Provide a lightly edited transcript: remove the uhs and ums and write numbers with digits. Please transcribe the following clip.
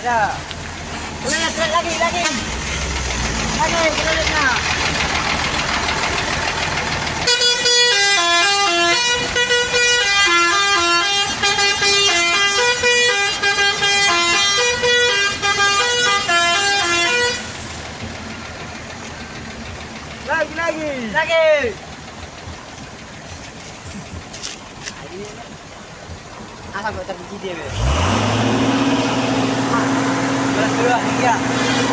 Ada. Lihat lagi. Lagi, kita lihat nah. Lagi. Apa buat terjadi dia? 1, 2, 3.